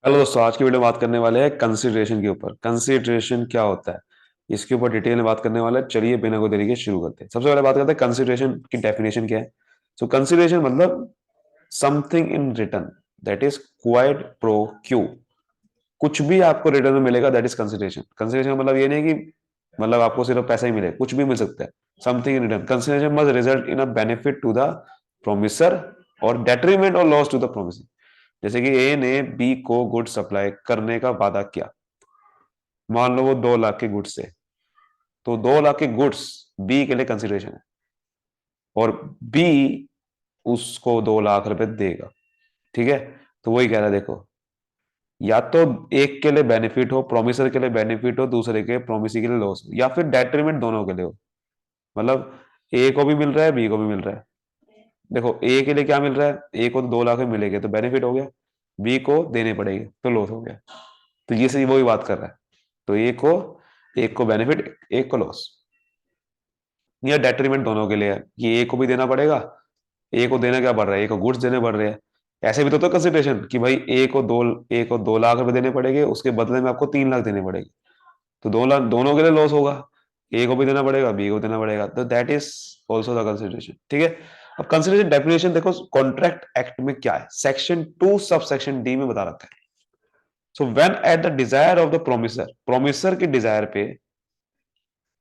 Hello दोस्तों, आज की वीडियो में बात करने वाले हैं कंसिडरेशन के ऊपर। कंसिडरेशन क्या होता है इसके ऊपर डिटेल में बात करने वाला है। चलिए बिना कोई देरी के शुरू करते हैं। सबसे पहले बात करते हैं कंसिडरेशन की डेफिनेशन क्या है। सो कंसिडरेशन मतलब something in return that is quite pro Q. कुछ भी आपको रिटर्न में मिलेगा दैट इज कंसिडरेशन। कंसिडरेशन का मतलब ये नहीं कि मतलब आपको सिर्फ पैसा ही मिले, कुछ भी मिल सकता है। Something in return. Consideration must result in a benefit to the promisor और डेट्रीमेंट और लॉस टू द प्रोमिसर। जैसे कि ए ने बी को गुड सप्लाई करने का वादा किया। मान लो वो 2 लाख के गुड्स थे, तो 2 लाख के गुड्स बी के लिए कंसिडरेशन है और बी उसको 2 लाख रुपए देगा। ठीक है, तो वही कह रहा है देखो, या तो एक के लिए बेनिफिट हो, प्रोमिसर के लिए बेनिफिट हो, दूसरे के प्रोमिसी के लिए लॉस हो, या फिर डेट्रीमेंट दोनों के लिए हो। मतलब ए को भी मिल रहा है, बी को भी मिल रहा है। देखो ए के लिए क्या मिल रहा है, ए को तो 2 लाख में मिलेगा तो बेनिफिट हो गया, बी को देने पड़ेगी तो लॉस हो गया। तो ये सही वही बात कर रहा है। तो एक को बेनिफिट, एक को लॉस या डेट्रीमेंट दोनों के लिए है कि एक को भी देना पड़ेगा। ए को देना क्या पड़ रहा है, ए को गुड्स देने पड़ रहे हैं। ऐसे भी तो कंसिडरेशन कि भाई ए को 2 लाख रुपए देने पड़ेंगे, उसके बदले में आपको 3 लाख देने पड़ेंगे। तो 2 लाख दोनों के लिए लॉस होगा। ए को भी देना पड़ेगा, बी को देना पड़ेगा, तो that is also the consideration. ठीक है। अब कंसिडरेशन डेफिनेशन देखो, कॉन्ट्रैक्ट एक्ट में क्या है, सेक्शन 2 सब सेक्शन डी में बता रखा है। So when at the desire of the promisor, promisor की डिजायर पे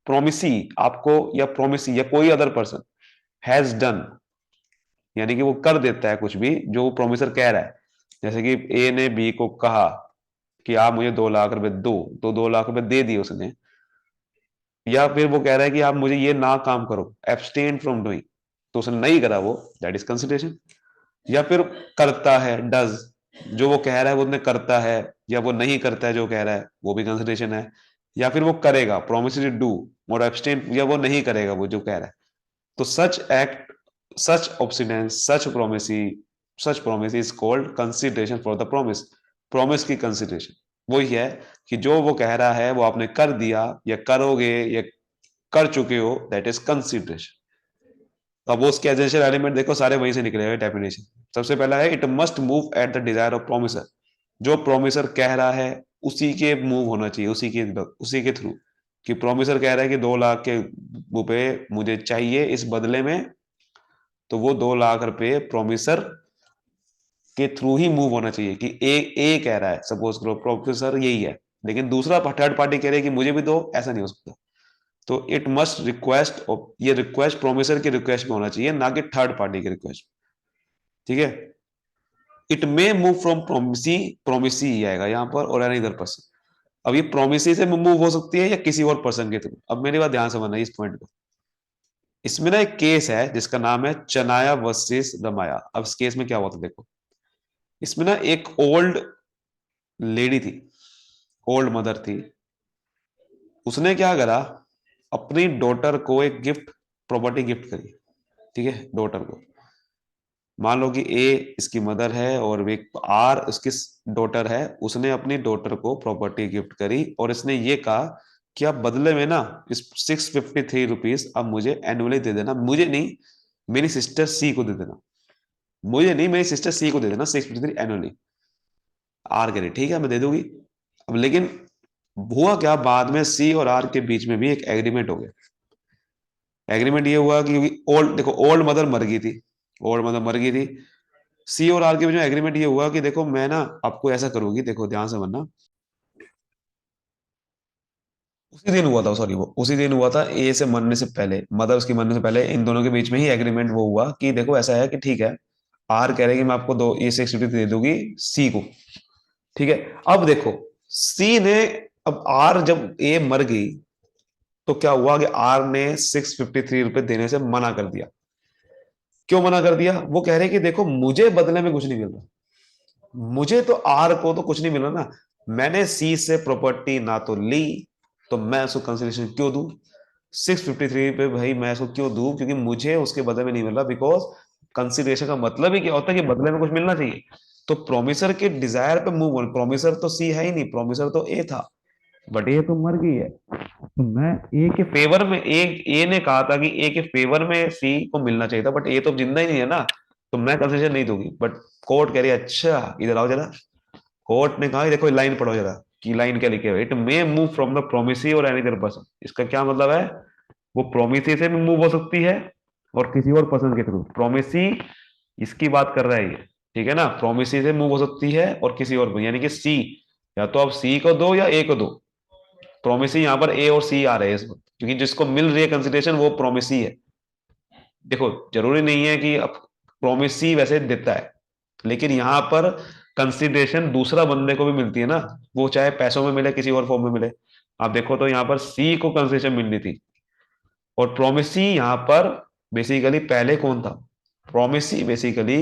प्रोमिसी आपको या प्रोमिसी या कोई अदर पर्सन हैज डन, यानी कि वो कर देता है कुछ भी जो प्रोमिसर कह रहा है। जैसे कि ए ने बी को कहा कि आप मुझे 2 लाख रुपए दो, तो 2 लाख रुपए दे दिए उसने। या फिर वो कह रहा है कि आप मुझे ये ना काम करो, एब्सटेन फ्रॉम डूइंग, तो उसने नहीं करा वो, दैट इज कंसिडरेशन। या फिर करता है, डज, जो वो कह रहा है वो उसने करता है, या वो नहीं करता है जो कह रहा है वो भी कंसिडरेशन है। या फिर वो करेगा, प्रोमिस टू डू और एब्सटेन, या वो नहीं करेगा वो जो कह रहा है। तो such act, such abstinence, such promise is called consideration for the promise. Promise की कंसिडरेशन वही है कि जो वो कह रहा है वो आपने कर दिया या करोगे या कर चुके हो, दैट इज कंसिडरेशन। तो अब वो उसके एसेंशियल एलिमेंट देखो सारे वहीं से निकले हुए डेफिनेशन। सबसे पहला है it must move at the desire of promisor. जो प्रोमिसर कह रहा है उसी के मूव होना चाहिए, उसी के थ्रू। कि प्रोमिसर कह रहा है कि 2 लाख के रुपए मुझे चाहिए इस बदले में, तो वो 2 लाख रुपए प्रोमिसर के थ्रू ही मूव होना चाहिए। कि ए कह रहा है, सपोज करो प्रोफेसर यही है, लेकिन दूसरा थर्ड पार्टी कह रही है कि मुझे भी दो, ऐसा नहीं हो सकता। तो इट मस्ट रिक्वेस्ट, ये रिक्वेस्ट प्रोमिसर की रिक्वेस्ट में होना चाहिए, ना कि थर्ड पार्टी की रिक्वेस्ट। ठीक है। It may move from promisee, promisee ही आएगा यहाँ पर, और एनी अदर पर्सन। अब ये प्रोमिसी से मूव हो सकती है या किसी और पर्सन के थ्रू। अब मेरी बात ध्यान से समझना इस पॉइंट को। इसमें ना एक केस है जिसका नाम है चनाया वर्सेस रमाया। अब इस केस में क्या हुआ था देखो। इसमें ना एक ओल्ड लेडी थी, ओल्ड मदर थी। उसने क्या करा, अपनी डॉटर को एक गिफ्ट, प्रॉपर्टी गिफ्ट करी। ठीक है, डॉटर को। मान लो कि ए इसकी मदर है और एक आर उसकी डॉटर है। उसने अपनी डॉटर को प्रॉपर्टी गिफ्ट करी और इसने ये कहा कि आप बदले में ना इस ₹653 अब मुझे एनुअली दे देना। मुझे नहीं, मेरी सिस्टर सी को दे देना। मुझे नहीं, मेरी सिस्टर सी को दे देना 653 एनुअली। आर कह रही ठीक है मैं दे दूंगी। अब लेकिन हुआ क्या, बाद में सी और आर के बीच में भी एक एग्रीमेंट हो गया। एग्रीमेंट ये हुआ कि ओल्ड, देखो ओल्ड मदर मर गई थी, ओल्ड मदर मर गई थी। सी और आर के बीच में एग्रीमेंट ये हुआ कि देखो मैं ना आपको ऐसा करूंगी, देखो ध्यान से बनना। उसी दिन हुआ था, सॉरी वो उसी दिन हुआ था, ए से मरने से पहले, मदर उसकी मरने से पहले इन दोनों के बीच में ही एग्रीमेंट वो हुआ कि देखो ऐसा है कि ठीक है, आर कह रहे कि मैं आपको दो ये 650 दे दूंगी सी को। ठीक है। अब देखो सी ने, अब आर जब ए मर गई तो क्या हुआ कि आर ने ₹653 देने से मना कर दिया। क्यों मना कर दिया, वो कह रहे कि देखो मुझे बदले में कुछ नहीं मिल रहा, मुझे तो आर को तो कुछ नहीं मिला ना, मैंने सी से प्रॉपर्टी ना तो ली, तो मैं उसको कंसिडरेशन क्यों दूं। 653 पे भाई मैं उसको क्यों दूं, क्योंकि मुझे उसके बदले में नहीं मिल रहा। बिकॉज कंसिडरेशन का मतलब ही क्या होता है कि बदले में कुछ मिलना चाहिए। तो प्रोमिसर के डिजायर पे मूव ऑन, प्रोमिसर तो सी है ही नहीं, प्रोमिसर तो ए था, बट ए तो मर गई है। तो मैं ए के फेवर में, ए ने कहा था कि ए के फेवर में सी को मिलना चाहिए था, बट ए तो जिंदा ही नहीं है ना, तो मैं कंसेशन नहीं दूंगी। बट कोर्ट कह रही है अच्छा इधर आओ जरा। कोर्ट ने कहा, देखो लाइन पढ़ो जरा कि लाइन क्या लिखे हुए, it may move from the promisee और एनी अदर पर्सन। इसका क्या मतलब है, वो प्रोमिसी से भी मूव हो सकती है और किसी और पर्सन के थ्रू। प्रोमिसी इसकी बात कर रहा है ये, ठीक है ना, प्रोमिसी से मूव हो सकती है और किसी और, यानी कि सी, या तो आप सी को दो या ए को दो। प्रोमिसी यहाँ पर ए और सी आ रहे हैं इस वक्त, क्योंकि जिसको मिल रही है कंसिडरेशन वो प्रोमिसी है। देखो जरूरी नहीं है कि अब प्रोमिसी वैसे देता है, लेकिन यहाँ पर कंसिडरेशन दूसरा बंदे को भी मिलती है ना, वो चाहे पैसों में मिले किसी और फॉर्म में मिले। आप देखो तो यहाँ पर सी को कंसिडरेशन मिलनी थी, और प्रोमिसी यहाँ पर बेसिकली पहले कौन था, प्रोमिसी बेसिकली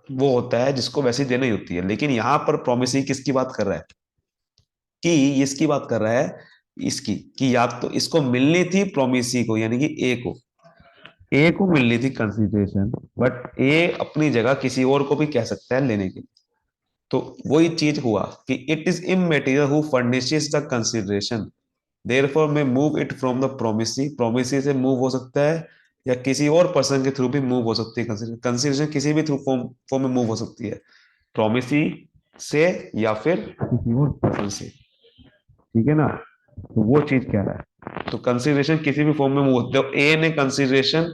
वो होता है जिसको वैसे ही देनी होती है, लेकिन यहाँ पर प्रोमिसी किसकी बात कर रहा है, कि इसकी बात कर रहा है, इसकी, कि या तो इसको मिलनी थी प्रोमिसी को, यानी कि ए को मिलनी थी कंसिडरेशन, बट ए अपनी जगह किसी और को भी कह सकता है लेने के लिए। तो वही चीज हुआ कि it is immaterial who furnishes the consideration, therefore may move it from the promisee, promisee से मूव हो सकता है या किसी और पर्सन के थ्रू भी मूव हो सकती है। कंसिडरेशन किसी भी थ्रू फॉर्म फॉर्म में मूव हो सकती है, प्रोमिसी से या फिर किसी और पर्सन से, ठीक है ना। तो वो चीज कह रहा है, तो कंसिडरेशन किसी भी फॉर्म में मूव होती है। ए ने कंसिडरेशन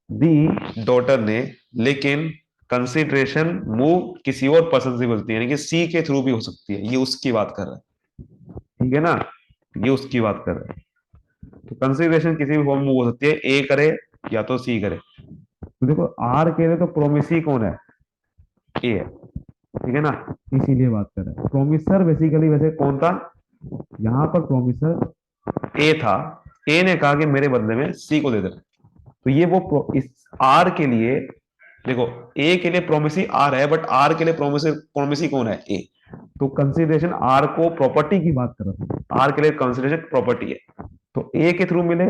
दी डॉटर ने, लेकिन कंसिडरेशन मूव किसी और पर्सन से मिलती है, यानी कि सी के थ्रू भी हो सकती है, ये उसकी बात कर रहा है, ठीक है ना, ये उसकी बात कर रहा है। तो कंसिडरेशन किसी भी फॉर्म में मूव हो सकती है, ए करे या तो सी करे। तो देखो आर के लिए तो प्रोमिसी कौन है, ए है, ठीक है ना, इसीलिए बात कर रहे हैं। प्रोमिसर बेसिकली वैसे कौन था, यहाँ पर प्रोमिसर ए था। ए ने कहा कि मेरे बदले में सी को दे दे, तो ये वो इस आर के लिए, देखो ए के लिए प्रोमिसी आर है, बट आर के लिए प्रोमिसी प्रोमिसी कौन है, ए। तो कंसिडरेशन आर को प्रॉपर्टी की बात कर रहा था, आर के लिए कंसिडरेशन प्रॉपर्टी है, तो ए के थ्रू मिले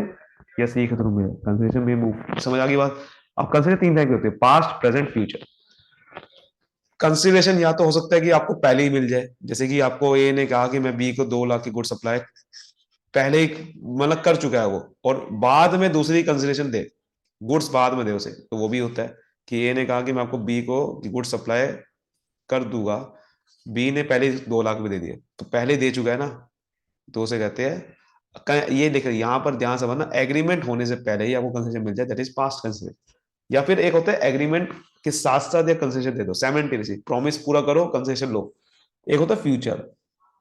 या सी के थ्रू मिले, कंसिडरेशन में मूव। समझ आ गई बात। अब कंसिडर तीन टाइप के होते हैं, पास्ट प्रेजेंट फ्यूचर। कंसिडरेशन या तो हो सकता है कि आपको पहले ही मिल जाए, जैसे कि आपको ए ने कहा कि मैं बी को 2 लाख की गुड सप्लाई पहले ही मतलब कर चुका है वो, और बाद में दूसरी कंसिडरेशन दे, गुड्स बाद में दे उसे, तो वो भी होता है कि ए ने कहा कि मैं आपको बी को गुड सप्लाई कर दूंगा, बी ने पहले 2 लाख में दे दिए, तो पहले दे चुका है ना, तो उसे कहते हैं ये देखिए यहाँ पर ध्यान से समझना, एग्रीमेंट होने से पहले ही आपको कंसेशन मिल जाए, दैट इज पास्ट कंसेशन। या फिर एक होता है एग्रीमेंट के साथ साथ या कंसेशन दे दो, साइमल्टेनियसली प्रॉमिस पूरा करो कंसेशन लो। एक होता है फ्यूचर,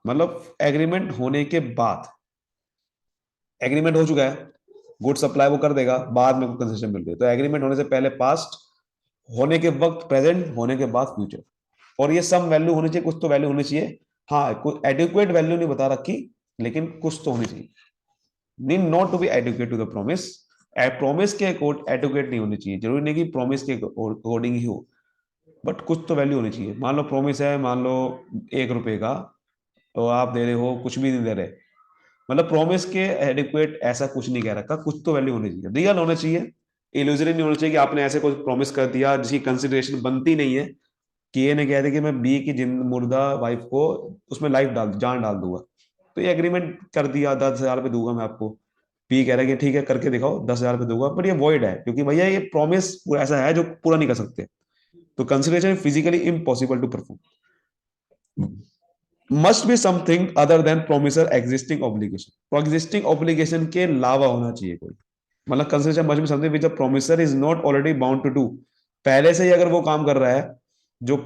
मतलब एग्रीमेंट होने के बाद, एग्रीमेंट हो चुका है, गुड सप्लाई वो कर देगा, बाद में कंसेशन मिल रही है, तो एग्रीमेंट होने से पहले पास्ट, होने के वक्त प्रेजेंट, होने के बाद फ्यूचर। और ये सम वैल्यू होनी चाहिए, कुछ तो वैल्यू होनी चाहिए। हाँ कुछ एडिक्वेट वैल्यू नहीं बता रखी, लेकिन कुछ तो होनी चाहिए। Need not to be adequate to the promise, promise के एडुकेट नहीं होनी चाहिए, जरूरी नहीं कि प्रॉमिस के अकॉर्डिंग ही हो, बट कुछ तो वैल्यू होनी चाहिए। मान लो प्रॉमिस है, मान लो 1 रुपए का, तो आप दे रहे हो, कुछ भी नहीं दे रहे, मतलब प्रॉमिस के एडिक्वेट ऐसा कुछ नहीं कह रखा, कुछ तो वैल्यू होनी चाहिए, रियल होना चाहिए, इल्यूजरी नहीं होना चाहिए कि आपने ऐसे कोई प्रॉमिस कर दिया जिसकी कंसिडरेशन बनती नहीं है, कि ये ने कह दिया कि मैं बी की जिंद मुर्दा वाइफ को उसमें लाइफ डाल जान डाल दूंगा, तो ये एग्रीमेंट कर दिया 10,000 रुपये दूंगा मैं आपको, पी कह रहा है कि ठीक है करके दिखाओ 10,000 रुपये दूंगा, बट ये वॉइड है, क्योंकि भैया ये प्रॉमिस ऐसा है जो पूरा नहीं कर सकते, तो consideration physically impossible to perform, must be something other than promisor existing obligation, तो एग्जिस्टिंग ऑब्लिगेशन के अलावा होना चाहिए कोई, मतलब consideration must be something which the promisor is not already bound to do, पहले से ही अगर वो काम कर रहा है जो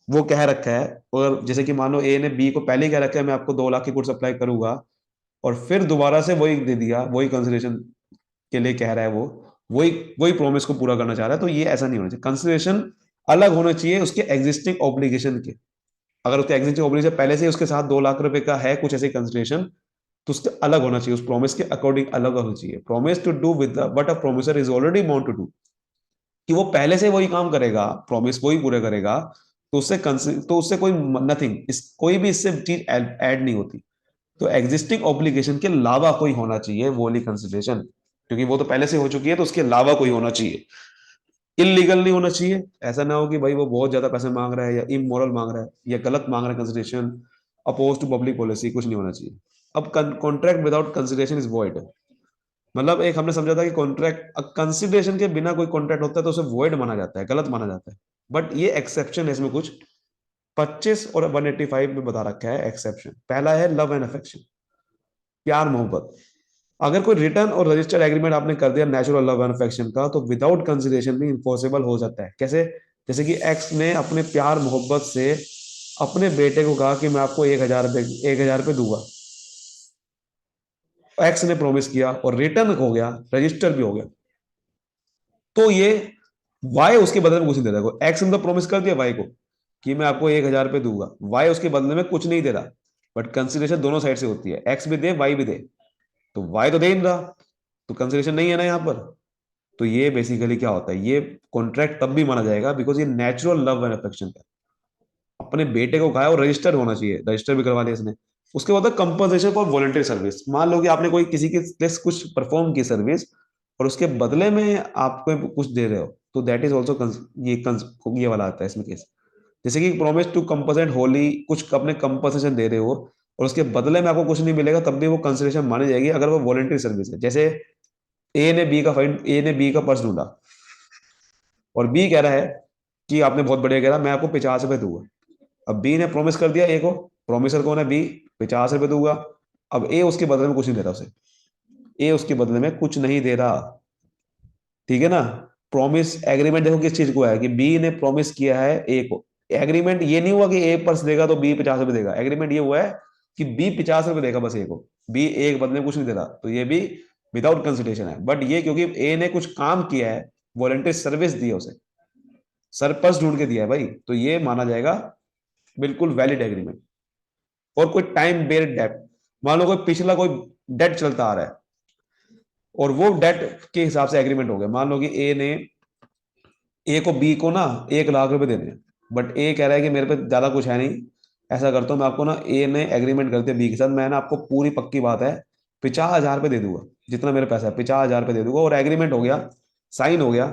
वो कह रखा है, और जैसे कि मान लो ए ने बी को पहले ही कह रखा है मैं आपको 2 लाख की गुड सप्लाई करूंगा, और फिर दोबारा से वही दे दिया, वही कंसिडरेशन के लिए कह रहा है, वो वही वही प्रॉमिस को पूरा करना चाह रहा है, तो ये ऐसा नहीं होना चाहिए। कंसिडरेशन अलग होना चाहिए उसके एग्जिस्टिंग ऑब्लिगेशन के, अगर उसके एग्जिस्टिंग ऑब्लिगेशन पहले से उसके साथ 2 लाख रुपए का है कुछ ऐसे कंसिडरेशन, तो उसके अलग होना चाहिए, उस प्रॉमिस के अकॉर्डिंग अलग होना चाहिए। Promise to do with but a promisor is already bound to do, कि वो पहले से वही काम करेगा, प्रॉमिस वही पूरे करेगा, तो उससे कोई नथिंग, कोई भी इससे चीज ऐड नहीं होती, तो एग्जिस्टिंग ऑब्लिगेशन के अलावा कोई होना चाहिए वो वाली कंसिडरेशन, क्योंकि वो तो पहले से हो चुकी है, तो उसके अलावा कोई होना चाहिए। इलीगल नहीं होना चाहिए, ऐसा ना हो कि भाई वो बहुत ज्यादा पैसे मांग रहा है या इमोरल मांग रहा है या गलत मांग रहा है consideration, opposed to public policy, कुछ नहीं होना चाहिए। अब contract without consideration is void, मतलब एक हमने समझा था कि कॉन्ट्रैक्ट कंसिडरेशन के बिना कोई कॉन्ट्रैक्ट होता है तो उसे वॉइड माना जाता है, गलत माना जाता है, बट ये एक्सेप्शन है इसमें कुछ, 25 और 185 में बता रखा है एक्सेप्शन। पहला है लव एंड अफेक्शन, प्यार मोहब्बत। अगर कोई रिटर्न और रजिस्टर्ड एग्रीमेंट आपने कर दिया नेचुरल लव एंड अफेक्शन का, तो विदाउट कंसिडरेशन भी इम्पॉसिबल हो जाता है। कैसे? जैसे कि एक्स ने अपने प्यार मोहब्बत से अपने बेटे को कहा कि मैं आपको 1,000 रुपये 1,000 रुपये दूंगा। एक्स ने प्रॉमिस किया और रिटर्न हो गया, रजिस्टर भी हो गया, तो ये वाई उसके बदले में कुछ नहीं दे रहा। एक्स ने तो प्रॉमिस कर दिया वाई को कि मैं आपको 1,000 रुपये दूंगा, वाई उसके बदले में कुछ नहीं दे रहा। बट कंसिडरेशन दोनों साइड से होती है, एक्स भी दे वाई भी दे, तो वाई तो दे ही नहीं रहा, तो कंसिडरेशन नहीं है ना यहाँ पर। तो ये बेसिकली क्या होता है, ये कॉन्ट्रैक्ट तब भी माना जाएगा बिकॉज ये नेचुरल लव एंड अफेक्शन है। अपने बेटे को कहा और रजिस्टर होना चाहिए, रजिस्टर भी करवा लिया इसने। उसके बाद कंपनसेशन फॉर वॉलंटरी सर्विस। मान लो कि आपने कोई किसी के लिए कुछ परफॉर्म की सर्विस और उसके बदले में आपको कुछ दे रहे हो, तो दैट इज ऑल्सो ये वाला आता है इसमें केस। जैसे कि प्रॉमिस टू कंपनसेट होली, कुछ अपने कंपनसेशन दे रहे हो और उसके बदले में आपको कुछ नहीं मिलेगा, तब भी वो कंसिडरेशन मानी जाएगी अगर वो वॉलंटरी सर्विस है। जैसे ए ने बी का पर्स ढूंढा और बी कह रहा है कि आपने बहुत बढ़िया कह रहा, मैं आपको 50 रुपये दूंगा। अब बी ने प्रॉमिस कर दिया ए को, प्रॉमिसर कौन है, बी, 50 रुपये दूंगा। अब ए उसके बदले में कुछ नहीं दे रहा उसे, ए उसके बदले में कुछ नहीं दे रहा। ठीक है ना? प्रॉमिस एग्रीमेंट देखो किस चीज को है कि बी ने प्रॉमिस किया है ए को। एग्रीमेंट ये नहीं हुआ कि ए पर्स देगा तो बी 50 रुपये देगा, एग्रीमेंट ये हुआ है कि बी 50 रुपये देगा बस ए को, बी ए के बदले में कुछ नहीं दे रहा, तो ये भी विदाउट कंसिडरेशन है। बट ये क्योंकि ए ने कुछ काम किया है, वॉलंटरी सर्विस दी है उसे, सर पर्स ढूंढ के दिया है भाई, तो ये माना जाएगा बिल्कुल वैलिड एग्रीमेंट। और कोई टाइम बेस्ड डेट, मान लो कोई पिछला कोई डेट चलता आ रहा है और वो डेट के हिसाब से एग्रीमेंट हो गया। मान लो कि ए को बी को ना 1,00,000 रुपए देने हैं, बट ए कह रहा है कि मेरे पे ज्यादा कुछ है नहीं, ऐसा करता हूँ मैं आपको ना, ए ने एग्रीमेंट कर दिया बी के साथ, मैं ना आपको पूरी पक्की बात है 50,000 रुपये दे दूंगा, जितना मेरे पैसा है 50,000 रुपये दे दूंगा, और एग्रीमेंट हो गया, साइन हो गया,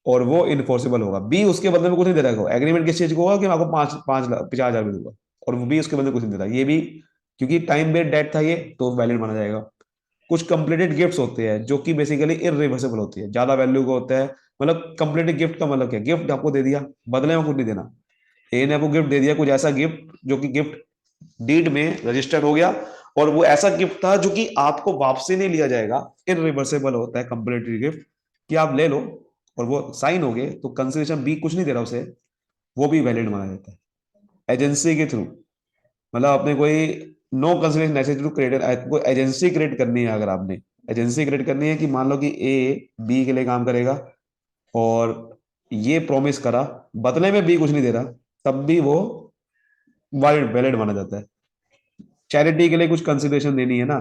और वो इन्फोर्सिबल होगा। बी उसके बदले में कुछ नहीं दे रहा है, एग्रीमेंट किस चीज को होगा कि मैं आपको 50,000 दूंगा, और वो बी उसके बदले में कुछ नहीं दे रहा, ये भी क्योंकि टाइम बेस्ड डेट था ये, तो वैलिड माना जाएगा। कुछ कंप्लीटेड गिफ्ट्स होते हैं जो कि बेसिकली इरिवर्सिबल होती है, ज्यादा वैल्यू का होता है। मतलब कंप्लीटेड गिफ्ट का मतलब क्या, गिफ्ट आपको दे दिया, बदले में कुछ नहीं देना। ए ने आपको गिफ्ट दे दिया, कुछ ऐसा गिफ्ट जो कि गिफ्ट डीड में रजिस्टर्ड हो गया, और वो ऐसा गिफ्ट था जो कि आपको वापसी नहीं लिया जाएगा, इरिवर्सिबल होता है कंप्लीटेड गिफ्ट, कि आप ले लो, और वो साइन हो गए, तो कंसिडरेशन बी कुछ नहीं दे रहा उसे, वो भी वैलिड माना जाता है। एजेंसी के थ्रू, मतलब आपने कोई no consideration necessary to create, कोई एजेंसी क्रिएट करनी है, अगर आपने एजेंसी क्रिएट करनी है कि मान लो कि ए बी के लिए काम करेगा और ये प्रॉमिस करा, बदले में बी कुछ नहीं दे रहा, तब भी वो वैलिड वैलिड माना जाता है। चैरिटी के लिए कुछ कंसिडरेशन देनी है ना,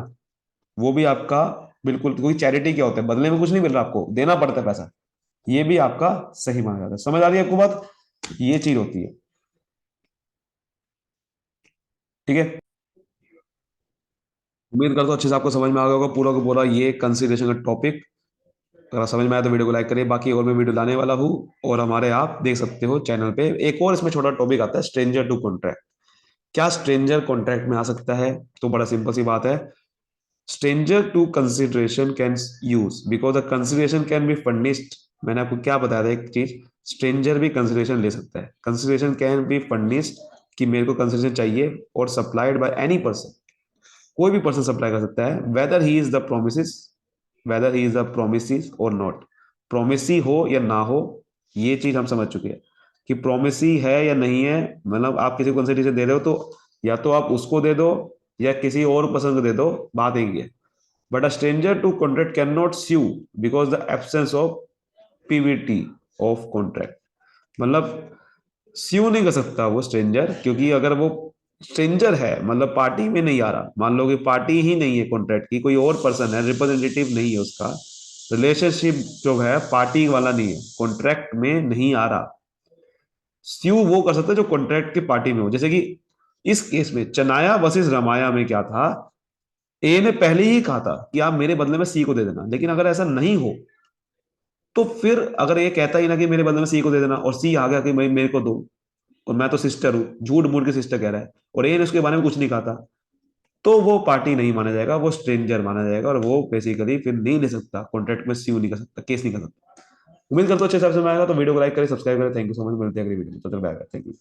वो भी आपका बिल्कुल, क्योंकि चैरिटी क्या होता है, बदले में कुछ नहीं मिल रहा, आपको देना पड़ता है पैसा, ये भी आपका सही माना जाता है। समझ आ रही है आपको बात? ये चीज होती है। ठीक है, उम्मीद करता हूँ अच्छे से आपको समझ में आ गया होगा पूरा का पूरा ये कंसिडरेशन का टॉपिक। अगर समझ में आया तो वीडियो को लाइक करिए, बाकी और मैं वीडियो लाने वाला हूँ, और हमारे आप देख सकते हो चैनल पे एक और इसमें छोटा टॉपिक आता है, स्ट्रेंजर टू कॉन्ट्रैक्ट। क्या स्ट्रेंजर कॉन्ट्रैक्ट में आ सकता है? तो बड़ा सिंपल सी बात है, stranger to consideration can sue because the consideration can be furnished. मैंने आपको क्या बताया था एक चीज, स्ट्रेंजर भी कंसिडरेशन ले सकता है, कंसिडरेशन कैन बी फर्निश्ड, कि मेरे को कंसिडरेशन चाहिए, और सप्लाइड बाय एनी पर्सन, कोई भी पर्सन सप्लाई कर सकता है, weather he is the promise, weather he is the promise और नॉट। प्रोमिसी हो या ना हो, ये चीज हम समझ चुके हैं कि प्रोमिसी है या नहीं है, मतलब आप किसी को कंसिडरेशन दे रहे हो तो या तो आप उसको दे दो या किसी और पर्सन को दे दो, बात एक ही है। But a stranger to contract can not sue because the absence of privity of contract. मतलब स्यू नहीं कर सकता वो स्ट्रेंजर, क्योंकि अगर वो स्ट्रेंजर है, मतलब पार्टी में नहीं आ रहा, मान लो कि पार्टी ही नहीं है कॉन्ट्रैक्ट की, कोई और पर्सन है, रिप्रेजेंटेटिव नहीं है उसका, रिलेशनशिप जो है पार्टी वाला नहीं है, कॉन्ट्रैक्ट में नहीं आ रहा, स्यू वो कर सकता है जो कॉन्ट्रैक्ट की पार्टी में हो। जैसे कि इस केस में चनाया वर्सेस रामाया में क्या था, ए ने पहले ही कहा था कि आप मेरे बदले में सी को दे देना, लेकिन अगर ऐसा नहीं हो, तो फिर अगर ये कहता ही ना कि मेरे बदले में सी को दे देना, और सी आ गया कि भाई मेरे को दो, और मैं तो सिस्टर हूँ, झूठ मूठ के सिस्टर कह रहा है, और ए ने उसके बारे में कुछ नहीं कहा था, तो वो पार्टी नहीं माना जाएगा, वो स्ट्रेंजर माना जाएगा, और वो बेसिकली फिर नहीं ले सकता कॉन्ट्रैक्ट में, स्यू नहीं कर सकता, केस नहीं कर सकता। उम्मीद करता हूँ अच्छे से समझ में आएगा, तो वीडियो को लाइक करें, सब्सक्राइब करें। थैंक यू सो मच, मिलते हैं अगली वीडियो में, तो बाय बाय, थैंक यू।